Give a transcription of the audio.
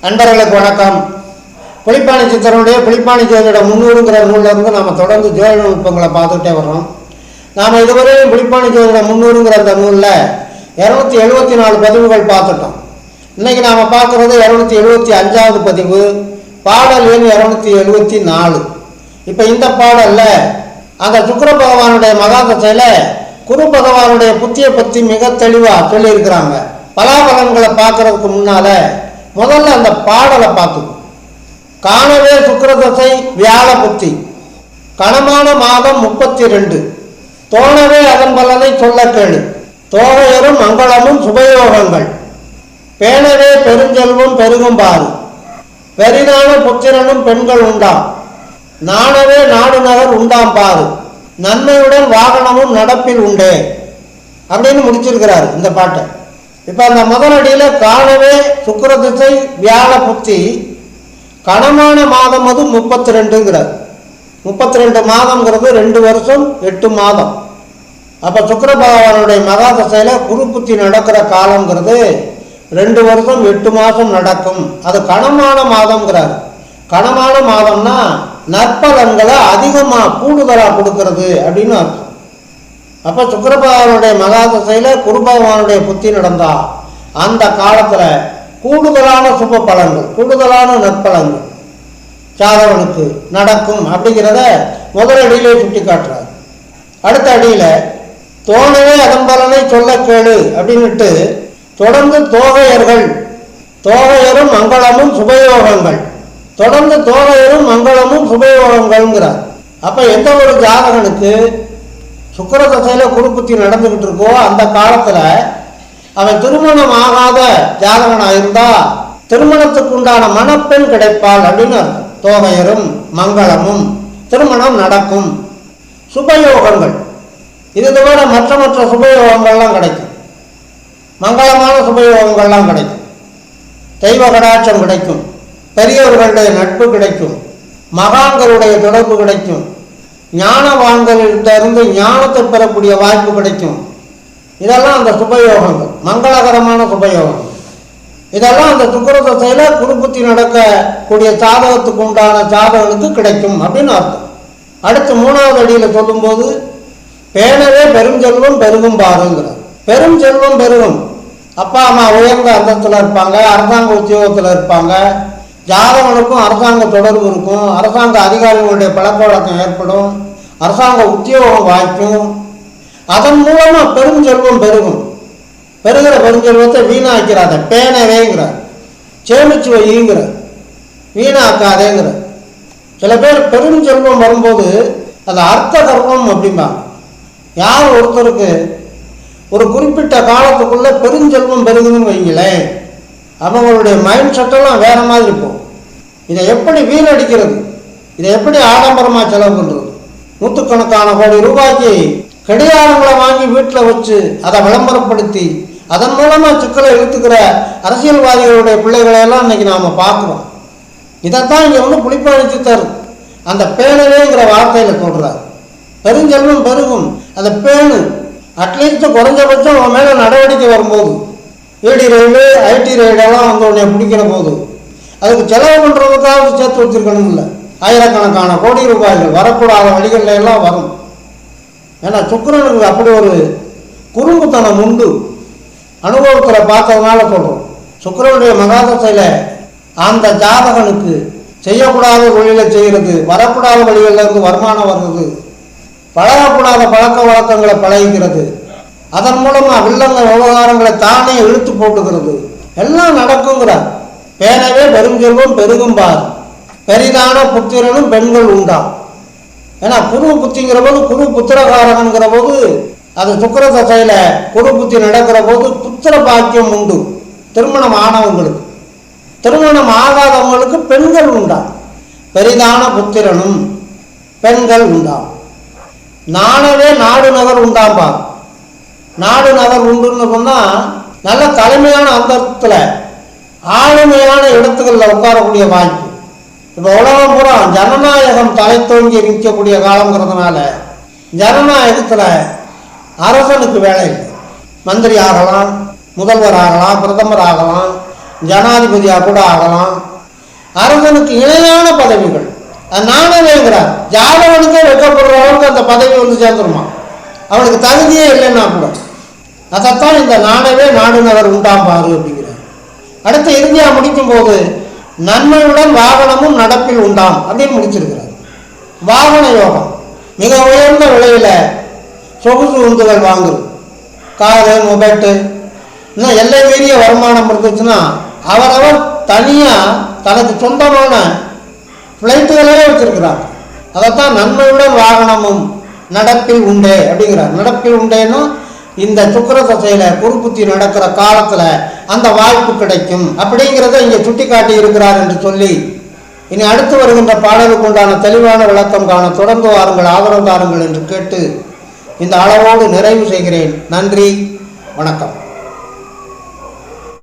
அன்பர்களுக்கு வணக்கம். புலிப்பாணி சித்தருடைய புலிப்பாணி ஜோதிட 300ங்கிற நூலிலிருந்து நாம் தொடர்ந்து ஜோதிட நுட்பங்களை பார்த்துக்கிட்டே வர்றோம். நாம் இதுவரையும் புலிப்பாணி ஜோதிட 300ங்கிற அந்த நூலில் 274 பதிவுகள் பார்த்துட்டோம். இன்றைக்கி நாம் பார்க்குறது 275வது பதிவு, பாடல் எண் 274. இப்போ இந்த பாடலில் அந்த சுக்கிர பகவானுடைய மகாதசையில் குரு பகவானுடைய புத்தியை பற்றி மிக தெளிவாக சொல்லியிருக்கிறாங்க. பலாபலன்களை பார்க்கறதுக்கு முன்னால் முதல்ல அந்த பாடலை பார்த்துக்கும். காணவே சுக்கிரதசை வியாழ புத்தி, கணமான மாதம் 32, தோணவே அதன் பலனை சொல்ல கேளு, தோகையரும் மங்களமும் சுபயோகங்கள், பேணவே பெருஞ்செல்வம் பெருகும் பாரு, பெரிதான புத்திரனும் பெண்கள் உண்டாம், நாணவே நாடு நகர் உண்டாம் பாரு, நன்மையுடன் வாகனமும் நடப்பில் உண்டே அப்படின்னு முடிச்சிருக்கிறாரு இந்த பாட்டை. இப்போ அந்த முதலடியில் காணவே சுக்கிரதிசை வியாழ புத்தி, கணமான மாதம் அது 32ங்கிறார். 32 மாதம்ங்கிறது 2 வருஷம் 8 மாதம். அப்போ சுக்கிர பகவானுடைய மகாதசையில் குரு புத்தி நடக்கிற காலங்கிறது 2 வருஷம் 8 மாதம் நடக்கும். அது கணமான மாதம்ங்கிறார். கணமான மாதம்னா நற்பலன்களை அதிகமாக கூடுதலாக கொடுக்கறது அப்படின்னு அர்த்தம். அப்போ சுக்கிர பகவானுடைய மகாதசையில் குரு பகவானுடைய புத்தி நடந்தா அந்த காலத்தில் கூடுதலான சுப பலன்கள், கூடுதலான நற்பலன்கள் சாதவனுக்கு நடக்கும் அப்படிங்கிறத முதல் அடியிலே சுட்டி காட்டுறார். அடுத்த அடியில் தோணவே அதன் பலனை சொல்ல கேளு அப்படின்னுட்டு தொடர்ந்து தோகையர்கள், தோகையரும் மங்களமும் சுபயோகங்கள், தொடர்ந்து தோகையரும் மங்களமும் சுபயோகங்கள்ங்கிறார். அப்போ எந்த ஒரு ஜாதகனுக்கு சுக்கிரதசையில் குரு புத்தி நடந்துக்கிட்டு இருக்கோ அந்த காலத்தில் அவன் திருமணம் ஆகாத ஜாதகனாக இருந்தால் திருமணத்துக்கு உண்டான மணப்பெண் கிடைப்பாள் அப்படின்னு அர்த்தம். தோகையரும் மங்களமும், திருமணம் நடக்கும். சுபயோகங்கள், இது தவிர மற்ற சுபயோகங்கள்லாம் கிடைக்கும். மங்களமான சுபயோகங்கள்லாம் கிடைக்கும். தெய்வ கடாட்சம் கிடைக்கும், பெரியவர்களுடைய நட்பு கிடைக்கும், மகான்களுடைய தொடர்பு கிடைக்கும், ஞானவான்களிடமிருந்து ஞானத்தை பெறக்கூடிய வாய்ப்பு கிடைக்கும். இதெல்லாம் அந்த சுபயோகங்கள், மங்களகரமான சுபயோகங்கள். இதெல்லாம் அந்த சுக்கிரதசையில் குருபுத்தி நடக்கக்கூடிய ஜாதகத்துக்கு உண்டான ஜாதகனுக்கு கிடைக்கும் அப்படின்னு அர்த்தம். அடுத்து 3வது அடியில் சொல்லும்போது பேணவே பெருஞ்செல்வம் பெருகும் பாருங்கிறார். பெரும் செல்வம் பெருகும். அப்பா அம்மா உயர்ந்த அந்தத்தில் இருப்பாங்க, அரசாங்க உத்தியோகத்தில் இருப்பாங்க, ஜாதகனுக்கும் அரசாங்க தொடர்பு இருக்கும், அரசாங்க அதிகாரிகளுடைய பழக்க வழக்கம் ஏற்படும், அரசாங்க உத்தியோகம் வாய்க்கும். அதன் மூலமாக பெருஞ்செல்வம் பெருகும். பெருகிற பெருஞ்செல்வத்தை வீணாக்கிறாத, பேணவேங்கிறார். சேமிச்சு வைங்கிறார், வீணாக்காதேங்கிறார். சில பேர் பெருஞ்செல்வம் வரும்போது அது அர்த்த கர்வம் அப்படிம்பாங்க. யார் ஒருத்தருக்கு ஒரு குறிப்பிட்ட காலத்துக்குள்ள பெருஞ்செல்வம் பெருகுதுன்னு வைங்களேன், அவங்களுடைய மைண்ட் செட்டெல்லாம் வேற மாதிரி போகும். இதை எப்படி வீணடிக்கிறது, இதை எப்படி ஆடம்பரமாக செலவு பண்ணுறது, நூற்றுக்கணக்கான கோடி ரூபாய்க்கு கடிகாரங்களை வாங்கி வீட்டில் வச்சு அதை விளம்பரப்படுத்தி அதன் மூலமாக சிக்கலை இழுத்துக்கிற அரசியல்வாதிகளுடைய பிள்ளைகளையெல்லாம் இன்னைக்கு நாம் பார்க்குறோம். இதைத்தான் இங்கே வந்து புலிப்பாணி சித்தர் அந்த பேணவேங்கிற வார்த்தையில் சொல்கிறார். பெருஞ்செல்வம் பெருகும், அதை பேணு. அட்லீஸ்ட் குறைஞ்சபட்சம் அவன் மேலே நடவடிக்கை வரும்போது, ஏடி ரைடு ஐடி ரைடெல்லாம் வந்து உடனே பிடிக்கிற போது அதுக்கு செலவு பண்ணுறதுக்காக சேர்த்து வச்சுருக்கணும். இல்லை, ஆயிரக்கணக்கான கோடி ரூபாய்கள் வரக்கூடாத வழிகளில் எல்லாம் வரும். ஏன்னா சுக்கிரனுக்கு அப்படி ஒரு குறும்புத்தனம் உண்டு. அனுபவத்தில் பார்த்ததுனால சொல்கிறோம். சுக்கிரனுடைய மகாதசையில் அந்த ஜாதகனுக்கு செய்யக்கூடாத வழியில் செய்கிறது, வரக்கூடாத வழிகளில் இருந்து வருமானம் வர்றது, பழகக்கூடாத பழக்க வழக்கங்களை பழகிக்கிறது, அதன் மூலமாக வில்லங்க விவகாரங்களை தானே இழுத்து போட்டுக்கிறது, எல்லாம் நடக்குங்கிறார். பேணவே பெருஞ்செல்வம் பெருகும் பார், பெரிதான புத்திரனும் பெண்கள் உண்டாம். ஏன்னா குரு புத்திங்கிற போது, குரு புத்திரகாரகன்கிற போது, அது சுக்கிரதசையில் குரு புத்தி நடக்கிற போது புத்திர பாக்கியம் உண்டு. திருமணம் ஆனவங்களுக்கு, திருமணம் ஆகாதவங்களுக்கு பெண்கள் உண்டாம். பெரிதான புத்திரனும் பெண்கள் உண்டாம். நாணவே நாடு நகர் உண்டாம்பா. நாடு நகர் உண்டுன்னு சொன்னால் நல்ல தலைமையான அந்தத்தில் ஆளுமையான இடத்துகளில் உட்காரக்கூடிய வாய்ப்பு. இப்போ உலகம் பூரா ஜனநாயகம் தலை தோங்கி நிற்கக்கூடிய காலங்கிறதுனால ஜனநாயகத்தில் அரசனுக்கு வேலை இல்லை. மந்திரி ஆகலாம், முதல்வர் ஆகலாம், பிரதமர் ஆகலாம், ஜனாதிபதியாக கூட ஆகலாம். அரசனுக்கு இணையான பதவிகள் அது நாணவேங்கிறார். ஜாதவனுக்கே வைக்கப்படுற அளவுக்கு அந்த பதவி வந்து சேர்ந்துருமா, அவனுக்கு தகுதியே இல்லைன்னா கூட. அதைத்தான் இந்த நாணவே நாடுநகர் உண்டாம் பாரு அப்படிங்கிறார். அடுத்து இறுதியாக முடிக்கும் போது நன்மையுடன் வாகனமும் நடப்பில் உண்டாம் அப்படின்னு முடிச்சிருக்கிறார். வாகன யோகம் மிக உயர்ந்த விலையில் சொகுசு உந்துகள் வாங்குறது, காரு மொபைட்டு, இன்னும் எல்லை மீறிய வருமானம் இருந்துச்சுன்னா அவரவர் தனியாக தனக்கு சொந்தமான ஃப்ளைட்டுகளே வச்சிருக்கிறாங்க. அதைத்தான் நன்மையுடன் வாகனமும் நடப்பில் உண்டே அப்படிங்கிறார். நடப்பில் உண்டேன்னா இந்த சுக்கிர தசையில் குருபுத்தி நடக்கிற காலத்தில் அந்த வாய்ப்பு கிடைக்கும் அப்படிங்கிறத இங்கே சுட்டி காட்டி இருக்கிறார் என்று சொல்லி, இனி அடுத்து வருகின்ற பாடலுக்கு உண்டான தெளிவான விளக்கம் காண தொடர்ந்து வாருங்கள், ஆதரவு தாருங்கள் என்று கேட்டு இந்த அளவோடு நிறைவு செய்கிறேன். நன்றி, வணக்கம்.